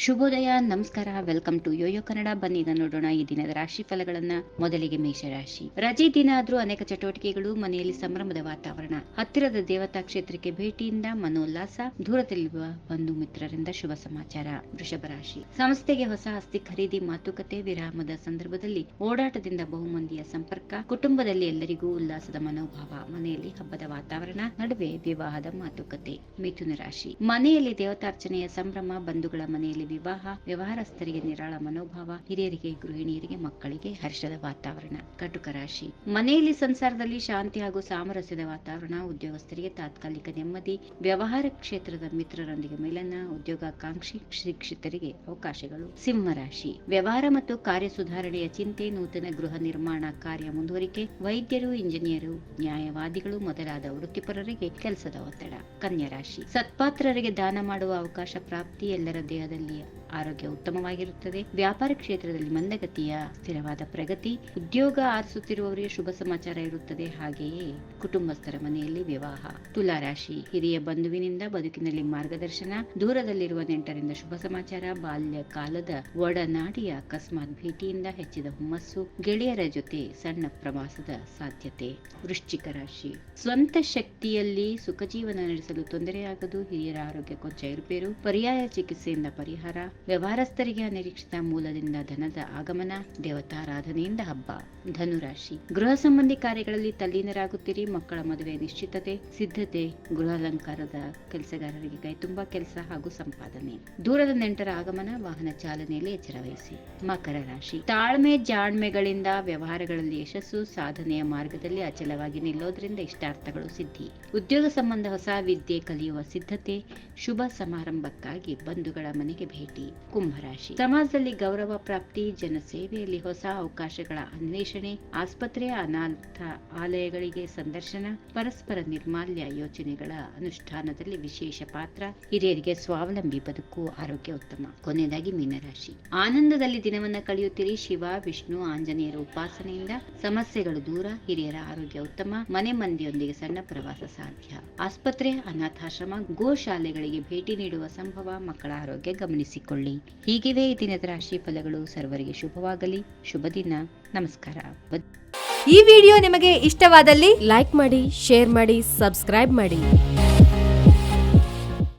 ಶುಭೋದಯ, ನಮಸ್ಕಾರ. Welcome to Yoyo Kannada. ಬನ್ನಿ ಈಗ ನೋಡೋಣ ಈ ದಿನದ ರಾಶಿ ಫಲಗಳನ್ನ. ಮೊದಲಿಗೆ ಮೇಷರಾಶಿ. ರಜೆ ದಿನ ಆದ್ರೂ ಅನೇಕ ಚಟುವಟಿಕೆಗಳು, ಮನೆಯಲ್ಲಿ ಸಂಭ್ರಮದ ವಾತಾವರಣ, ಹತ್ತಿರದ ದೇವತಾ ಕ್ಷೇತ್ರಕ್ಕೆ ಭೇಟಿಯಿಂದ ಮನೋಲ್ಲಾಸ, ದೂರದಲ್ಲಿರುವ ಬಂಧು ಮಿತ್ರರಿಂದ ಶುಭ ಸಮಾಚಾರ. ವೃಷಭ ರಾಶಿ. ಸಂಸ್ಥೆಗೆ ಹೊಸ ಆಸ್ತಿ ಖರೀದಿ, ಮಾತುಕತೆ. ವಿರಾಮದ ಸಂದರ್ಭದಲ್ಲಿ ಓಡಾಟದಿಂದ ಬಹುಮಂದಿಯ ಸಂಪರ್ಕ, ಕುಟುಂಬದಲ್ಲಿ ಎಲ್ಲರಿಗೂ ಉಲ್ಲಾಸದ ಮನೋಭಾವ, ಮನೆಯಲ್ಲಿ ಹಬ್ಬದ ವಾತಾವರಣ, ನಡುವೆ ವಿವಾಹದ ಮಾತುಕತೆ. ಮಿಥುನ ರಾಶಿ. ಮನೆಯಲ್ಲಿ ದೇವತಾರ್ಚನೆಯ ಸಂಭ್ರಮ, ಬಂಧುಗಳ ಮನೆಯಲ್ಲಿ ವಿವಾಹ, ವ್ಯವಹಾರಸ್ಥರಿಗೆ ನಿರಾಳ ಮನೋಭಾವ, ಹಿರಿಯರಿಗೆ, ಗೃಹಿಣಿಯರಿಗೆ, ಮಕ್ಕಳಿಗೆ ಹರ್ಷದ ವಾತಾವರಣ. ಕಟುಕ ರಾಶಿ. ಮನೆಯಲ್ಲಿ ಸಂಸಾರದಲ್ಲಿ ಶಾಂತಿ ಹಾಗೂ ಸಾಮರಸ್ಯದ ವಾತಾವರಣ, ಉದ್ಯೋಗಸ್ಥರಿಗೆ ತಾತ್ಕಾಲಿಕ ನೆಮ್ಮದಿ, ವ್ಯವಹಾರ ಕ್ಷೇತ್ರದ ಮಿತ್ರರೊಂದಿಗೆ ಮಿಲನ, ಉದ್ಯೋಗಾಕಾಂಕ್ಷಿ ಶಿಕ್ಷಿತರಿಗೆ ಅವಕಾಶಗಳು. ಸಿಂಹ ರಾಶಿ. ವ್ಯವಹಾರ ಮತ್ತು ಕಾರ್ಯ ಸುಧಾರಣೆಯ ಚಿಂತೆ, ನೂತನ ಗೃಹ ನಿರ್ಮಾಣ ಕಾರ್ಯ ಮುಂದುವರಿಕೆ, ವೈದ್ಯರು, ಇಂಜಿನಿಯರು, ನ್ಯಾಯವಾದಿಗಳು ಮೊದಲಾದ ವೃತ್ತಿಪರರಿಗೆ ಕೆಲಸದ ಒತ್ತಡ. ಕನ್ಯಾ ರಾಶಿ. ಸತ್ಪಾತ್ರರಿಗೆ ದಾನ ಮಾಡುವ ಅವಕಾಶ ಪ್ರಾಪ್ತಿ, ಎಲ್ಲರ ದೇಹದಲ್ಲಿ ಆರೋಗ್ಯ ಉತ್ತಮವಾಗಿರುತ್ತದೆ. ವ್ಯಾಪಾರ ಕ್ಷೇತ್ರದಲ್ಲಿ ಮಂದಗತಿಯ ಸ್ಥಿರವಾದ ಪ್ರಗತಿ, ಉದ್ಯೋಗ ಆರಿಸುತ್ತಿರುವವರಿಗೆ ಶುಭ ಸಮಾಚಾರ ಇರುತ್ತದೆ. ಹಾಗೆಯೇ ಕುಟುಂಬಸ್ಥರ ಮನೆಯಲ್ಲಿ ವಿವಾಹ. ತುಲಾ ರಾಶಿ. ಹಿರಿಯ ಬಂಧುವಿನಿಂದ ಬದುಕಿನಲ್ಲಿ ಮಾರ್ಗದರ್ಶನ, ದೂರದಲ್ಲಿರುವ ನೆಂಟರಿಂದ ಶುಭ ಸಮಾಚಾರ, ಬಾಲ್ಯ ಕಾಲದ ಒಡನಾಡಿಯ ಅಕಸ್ಮಾತ್ ಭೇಟಿಯಿಂದ ಹೆಚ್ಚಿದ ಹುಮ್ಮಸ್ಸು, ಗೆಳೆಯರ ಜೊತೆ ಸಣ್ಣ ಪ್ರವಾಸದ ಸಾಧ್ಯತೆ. ವೃಶ್ಚಿಕ ರಾಶಿ. ಸ್ವಂತ ಶಕ್ತಿಯಲ್ಲಿ ಸುಖ ಜೀವನ ನಡೆಸಲು ತೊಂದರೆಯಾಗದು, ಹಿರಿಯರ ಆರೋಗ್ಯ ಕೊಂಚ ಏರುಪೇರು, ಪರ್ಯಾಯ ಚಿಕಿತ್ಸೆಯಿಂದ ಪರಿಹಾರ, ವ್ಯವಹಾರಸ್ಥರಿಗೆ ಅನಿರೀಕ್ಷಿತ ಮೂಲದಿಂದ ಧನದ ಆಗಮನ, ದೇವತಾರಾಧನೆಯಿಂದ ಹಬ್ಬ. ಧನುರಾಶಿ. ಗೃಹ ಸಂಬಂಧಿ ಕಾರ್ಯಗಳಲ್ಲಿ ತಲ್ಲೀನರಾಗುತ್ತೀರಿ, ಮಕ್ಕಳ ಮದುವೆ ನಿಶ್ಚಿತತೆ, ಸಿದ್ಧತೆ, ಗೃಹಾಲಂಕಾರದ ಕೆಲಸಗಾರರಿಗೆ ಕೈತುಂಬ ಕೆಲಸ ಹಾಗೂ ಸಂಪಾದನೆ. ದೂರದ ನೆಂಟರ ಆಗಮನ, ವಾಹನ ಚಾಲನೆಯಲ್ಲಿ ಎಚ್ಚರ ವಹಿಸಿ. ಮಕರ ರಾಶಿ. ತಾಳ್ಮೆ ಜಾಣ್ಮೆಗಳಿಂದ ವ್ಯವಹಾರಗಳಲ್ಲಿ ಯಶಸ್ಸು, ಸಾಧನೆಯ ಮಾರ್ಗದಲ್ಲಿ ಅಚಲವಾಗಿ ನಿಲ್ಲೋದ್ರಿಂದ ಇಷ್ಟಾರ್ಥಗಳು ಸಿದ್ಧಿ. ಉದ್ಯೋಗ ಸಂಬಂಧ ಹೊಸ ವಿದ್ಯೆ ಕಲಿಯುವ ಸಿದ್ಧತೆ, ಶುಭ ಸಮಾರಂಭಕ್ಕಾಗಿ ಬಂಧುಗಳ ಮನೆಗೆ ಭೇಟಿ. ಕುಂಭರಾಶಿ. ಸಮಾಜದಲ್ಲಿ ಗೌರವ ಪ್ರಾಪ್ತಿ, ಜನಸೇವೆಯಲ್ಲಿ ಹೊಸ ಅವಕಾಶಗಳ ಅನ್ವೇಷಣೆ, ಆಸ್ಪತ್ರೆ, ಅನಾಥ ಆಲಯಗಳಿಗೆ ಸಂದರ್ಶನ, ಪರಸ್ಪರ ನಿರ್ಮಾಲ್ಯ ಯೋಜನೆಗಳ ಅನುಷ್ಠಾನದಲ್ಲಿ ವಿಶೇಷ ಪಾತ್ರ, ಹಿರಿಯರಿಗೆ ಸ್ವಾವಲಂಬಿ ಬದುಕು, ಆರೋಗ್ಯ ಉತ್ತಮ. ಕೊನೆಯದಾಗಿ ಮೀನರಾಶಿ. ಆನಂದದಲ್ಲಿ ದಿನವನ್ನ ಕಳೆಯುತ್ತೀರಿ, ಶಿವ, ವಿಷ್ಣು, ಆಂಜನೇಯರ ಉಪಾಸನೆಯಿಂದ ಸಮಸ್ಯೆಗಳು ದೂರ, ಹಿರಿಯರ ಆರೋಗ್ಯ ಉತ್ತಮ, ಮನೆ ಮಂದಿಯೊಂದಿಗೆ ಸಣ್ಣ ಪ್ರವಾಸ ಸಾಧ್ಯ. ಆಸ್ಪತ್ರೆ, ಅನಾಥಾಶ್ರಮ, ಗೋಶಾಲೆಗಳಿಗೆ ಭೇಟಿ ನೀಡುವ ಸಂಭವ, ಮಕ್ಕಳ ಆರೋಗ್ಯ ಗಮನಿಸಿಕೊಳ್ಳಿ. ಹೀಗಿವೆ ಈ ದಿನದ ರಾಶಿ ಫಲಗಳು. ಸರ್ವರಿಗೆ ಶುಭವಾಗಲಿ. ಶುಭ ದಿನ. ನಮಸ್ಕಾರ. ಈ ವಿಡಿಯೋ ನಿಮಗೆ ಇಷ್ಟವಾದಲ್ಲಿ ಲೈಕ್ ಮಾಡಿ, ಶೇರ್ ಮಾಡಿ, ಸಬ್ಸ್ಕ್ರೈಬ್ ಮಾಡಿ.